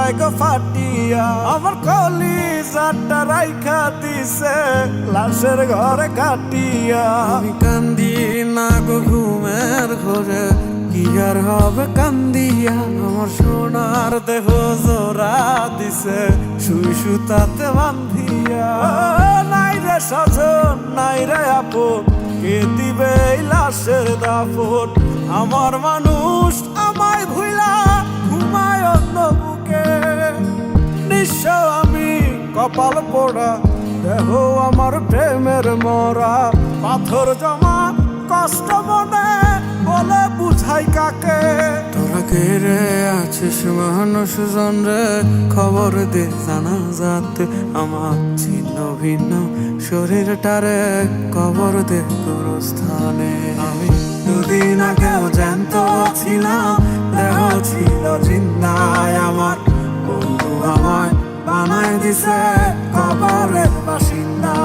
যায় গো ফাটিয়া, আমার কলিজাটা রাইখা দিছে লাশের ঘরে কাটিয়া। আমি কান্দি না গো ঘুমের ঘরে, কি আর হবে কান্দিয়া, আমার সোনার দেহ জোড়া দিছে সুই সুতাতে বান্ধিয়া। নাই রে স্বজন নাই রে আপন, কে দিবে এই লাশের দাফন, আমার মানুষ আমায় ভুইলা ঘুমায় অন্য বুকে। নিঃস্ব আমি কপাল পোড়া, দেহ আমার প্রেমের মরা, পাথর জমা কষ্ট মনে বলে বুঝাই কাকে। তোরা কে রে আছিস মানুষ জন রে, খবর দে জানা যাতে আমার ছিন্ন ভিন্ন শরীরটারে কবর দে গোরস্থানে। আমি দুদিন আগেও জ্যান্ত ছিলাম, দেহ ছিল জিন্দায় আমার, বন্ধু আমায় বানায় দিছে কবরের বাসিন্দা।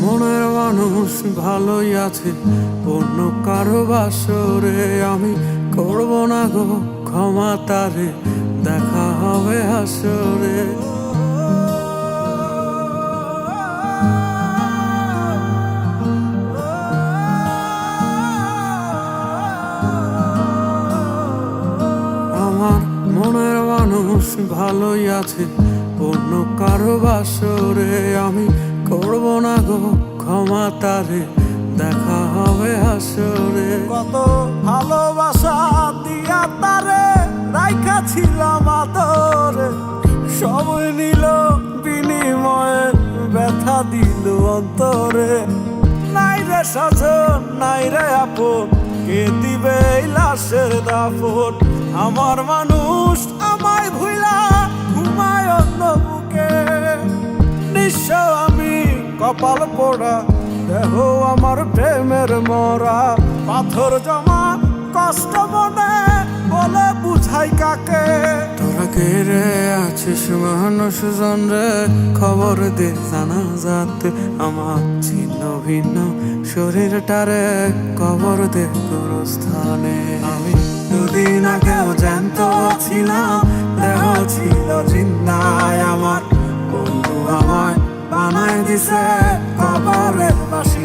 মনের মানুষ ভালোই আছে, অন্য কারো বাসরে আমি করব না গো ক্ষমা তারে, দেখা হবে হাসরে। আমার মনের মানুষ ভালোই আছে, অন্য কারো বাসরে আমি করব না গো ক্ষমা তারে, দেখা হবে হাসরে। কত ভালোবাসা দিয়া তারে রাইখা ছিলাম আদরে, সময় নিল বিনিময়ে ব্যথা দিল অন্তরে। নাই রে স্বজন নাই রে আপন, কে দিবে এই লাশের দাফন, আমার মানুষ আমায় ভুইলা ঘুমায় অন্য বুকে। নিঃস্ব আমি কপাল পোড়া, দেহ আমার প্রেমের মরা, পাথর জমা কষ্ট মনে বলে বুঝাই কাকে। তোরা কে রে আছিস মানুষ জন রে, খবর দে জানা যাতে আমার ছিন্ন ভিন্ন শরীরটারে কবর দে গোরস্থানে। আমি দুদিন আগেও জ্যান্ত ছিলাম, দেহ ছিল জিন্দায় আমার, বন্ধু আমায় বানায় দিছে কবরের বাসিন্দা।